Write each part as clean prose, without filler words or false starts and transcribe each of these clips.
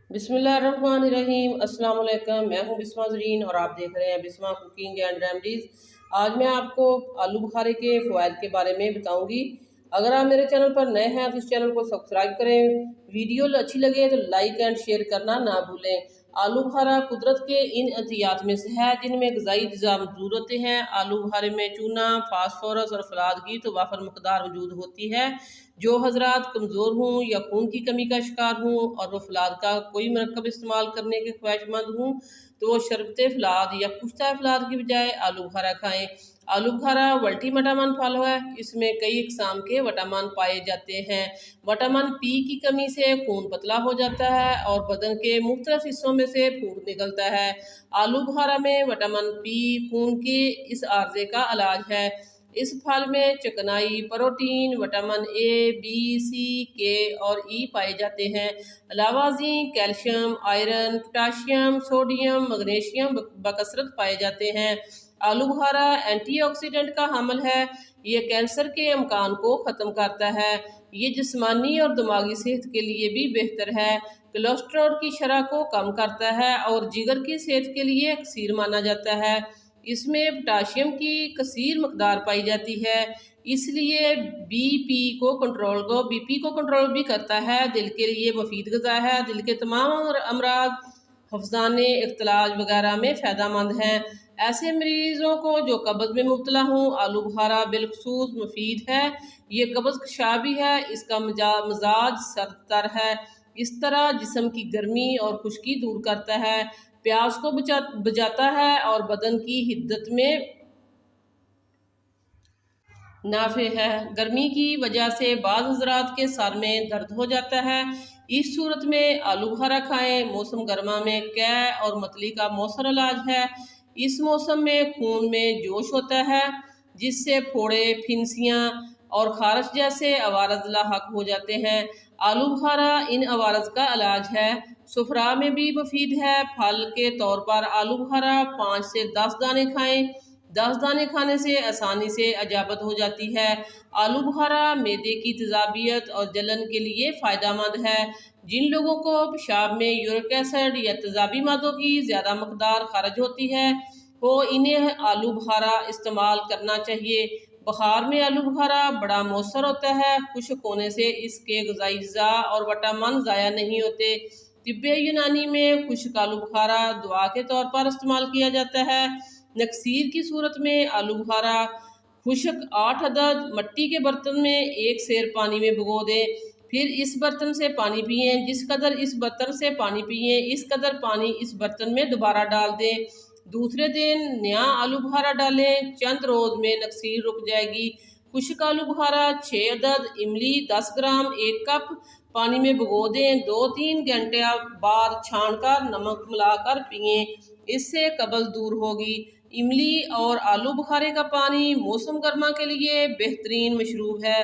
बिस्मिल्लाहिर्रहमानिर्रहीम। अस्सलाम वालेकुम। मैं हूं बिस्मा ज़रीन और आप देख रहे हैं बिस्मा कुकिंग एंड रेमेडीज़। आज मैं आपको आलू बुखारे के फ़वाइद के बारे में बताऊंगी। अगर आप मेरे चैनल पर नए हैं तो इस चैनल को सब्सक्राइब करें। वीडियो अच्छी लगे तो लाइक एंड शेयर करना ना भूलें। आलू बुखारा कुदरत के इन अतियात में से है जिनमें ग़िज़ाई अज़्ज़ा मौजूद होते हैं। आलू बुखारे में चूना, फास्फोरस और फलाद की तो वाफर मकदार मौजूद होती है। जो हजरात कमज़ोर हों या खून की कमी का शिकार हों और वो फलाद का कोई मरकब इस्तेमाल करने के ख्वाहिशमंद हों तो वो शरबत फलाद या पुख्ता फलाद की बजाय आलू बुखारा खाएँ। आलू बुखारा वल्टी विटामिन फल है। इसमें कई इकसाम के विटामिन पाए जाते हैं। विटामिन पी की कमी से खून पतला हो जाता है और बदन के मुख्तलिफ हिस्सों में से फूड निकलता है। आलू बुखारा में विटामिन पी खून के इस आर्जे का इलाज है। इस फल में चिकनाई, protein, vitamin A, B, C, K और ई पाए जाते हैं। अलावा zinc, calcium, iron, potassium, sodium, magnesium बकसरत पाए जाते हैं। आलू बुखारा एंटीऑक्सीडेंट का हामिल है। ये कैंसर के इम्कान को ख़त्म करता है। ये जिस्मानी और दिमागी सेहत के लिए भी बेहतर है। कोलेस्ट्रॉल की शरह को कम करता है और जिगर की सेहत के लिए कसीर माना जाता है। इसमें पोटाशियम की कसीर मकदार पाई जाती है, इसलिए बीपी को कंट्रोल भी करता है। दिल के लिए मुफीद ग़िज़ा है। दिल के तमाम अमराज, हफ्ज़ाने, इख्तिलाज वगैरह में फ़ायदेमंद है। ऐसे मरीज़ों को जो कब्ज़ में मुब्तला हों आलू बुखारा बिलखसूस मुफीद है। ये कब्ज़ कशा भी है। इसका मजाज सर्दतर है। इस तरह जिस्म की गर्मी और खुश्की दूर करता है, प्यास को बुझाता है और बदन की हिद्दत में नाफे है। गर्मी की वजह से बाज़ हज़रात के सर में दर्द हो जाता है। इस सूरत में आलू बुखारा खाएं। मौसम गर्मा में कै और मतली का मौसर इलाज है। इस मौसम में खून में जोश होता है जिससे फोड़े, फिनसियाँ और खारश जैसे अवारज लाहक हो जाते हैं। आलू बुखारा इन अवारज का इलाज है। सुफरा में भी मुफीद है। फल के तौर पर आलू बुखारा 5 से 10 दाने खाएं। 10 दाने खाने से आसानी से अजाबत हो जाती है। आलू बुखारा मैदे की तेजाबियत और जलन के लिए फ़ायदेमंद है। जिन लोगों को पेशाब में यूरिक एसिड या तेजाबी मादों की ज़्यादा मकदार खारिज होती है वो इन्हें आलू बुखारा इस्तेमाल करना चाहिए। बुखार में आलू बुखारा बड़ा मौसर होता है। खुश्क होने से इसके ग़िज़ाई अज़्ज़ा और विटामिन ज़ाया नहीं होते। तिब्बे यूनानी में खुश्क आलू बुखारा दुआ के तौर पर इस्तेमाल किया जाता है। नक्सीर की सूरत में आलू बुखारा खुश्क 8 अदद मिट्टी के बर्तन में 1 सेर पानी में भिगो दें। फिर इस बर्तन से पानी पिएं। जिस कदर इस बर्तन से पानी पिएं इस कदर पानी इस बर्तन में दोबारा डाल दें। दूसरे दिन नया आलू बुखारा डालें। चंद रोज़ में नक्सीर रुक जाएगी। खुश्क आलू बुखारा 6 अदद, इमली 10 ग्राम 1 कप पानी में भिगो दें। 2-3 घंटे बाद छानकर नमक मिलाकर पिएं। इससे कब्ज़ दूर होगी। इमली और आलू बुखारे का पानी मौसम गर्मा के लिए बेहतरीन मशरूब है।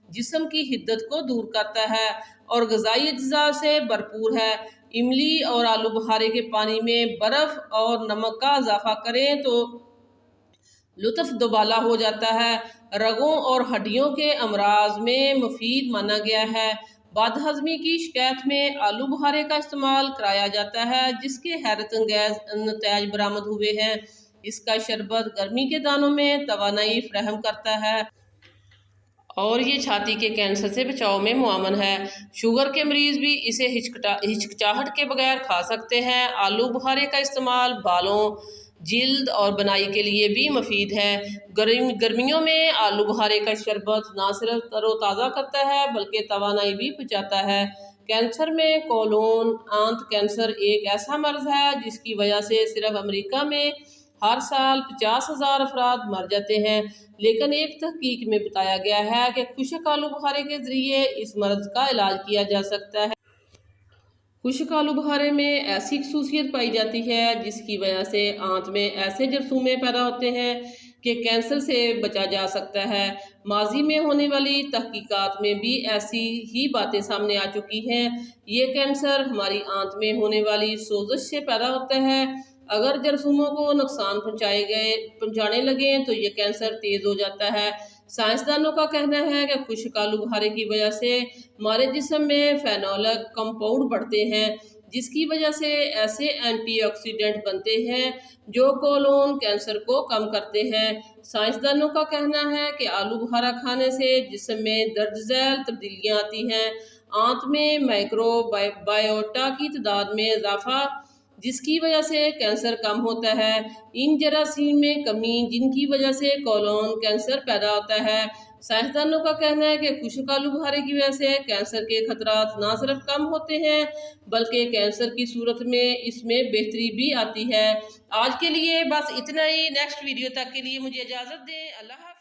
जिस्म की हिद्दत को दूर करता है और ग़िज़ाई अज्जा से भरपूर है। इमली और आलू बुखारे के पानी में बर्फ़ और नमक का इजाफा करें तो लुत्फ़ दुबाला हो जाता है। रगों और हड्डियों के अमराज में मुफीद माना गया है। बदहज़मी की शिकायत में आलू बुखारे का इस्तेमाल कराया जाता है जिसके हैरत अंगेज़ नताइज बरामद हुए हैं। इसका शरबत गर्मी के दानों में तवानाई फराहम करता है और ये छाती के कैंसर से बचाव में मुआवन है। शुगर के मरीज़ भी इसे हिचकिचाहट के बगैर खा सकते हैं। आलू बुखारे का इस्तेमाल बालों, जिल्द और बनाई के लिए भी मुफीद है। गर्मियों में आलू बुखारे का शरबत ना सिर्फ तरोताज़ा करता है बल्कि तवानाई भी पहुँचाता है। कैंसर में कोलोन आंत कैंसर एक ऐसा मर्ज़ है जिसकी वजह से सिर्फ अमेरिका में हर साल 50,000 अफराद मर जाते हैं। लेकिन एक तहकीक में बताया गया है कि खुश्क आलू बुखारे के ज़रिए इस मर्ज़ का इलाज किया जा सकता है। खुश्क आलू बुखारे में ऐसी खसूसियत पाई जाती है जिसकी वजह से आंत में ऐसे जरसूमे पैदा होते हैं कि कैंसर से बचा जा सकता है। माजी में होने वाली तहकीकात में भी ऐसी ही बातें सामने आ चुकी हैं। ये कैंसर हमारी आंत में होने वाली सोजिश से पैदा होता है। अगर जरसूमों को नुकसान पहुँचाने लगे तो ये कैंसर तेज़ हो जाता है। साइंसदानों का कहना है कि खुश्क आलू बुखारे की वजह से हमारे जिस्म में फेनोलिक कंपाउंड बढ़ते हैं, जिसकी वजह से ऐसे एंटीऑक्सीडेंट बनते हैं जो कोलोन कैंसर को कम करते हैं। साइंसदानों का कहना है कि आलू बुखारा खाने से जिस्म में दर्ज झैल तब्दीलियाँ आती हैं, आंत में माइक्रोबायोटा की तादाद में इजाफा, जिसकी वजह से कैंसर कम होता है। इन जरासीम में कमी जिनकी वजह से कोलोन कैंसर पैदा होता है। साइंसदानों का कहना है कि खुश्क आलू बुखारे की वजह से कैंसर के खतरात न सिर्फ कम होते हैं बल्कि कैंसर की सूरत में इसमें बेहतरी भी आती है। आज के लिए बस इतना ही। नेक्स्ट वीडियो तक के लिए मुझे इजाज़त दें। अल्लाह हाफ़िज़।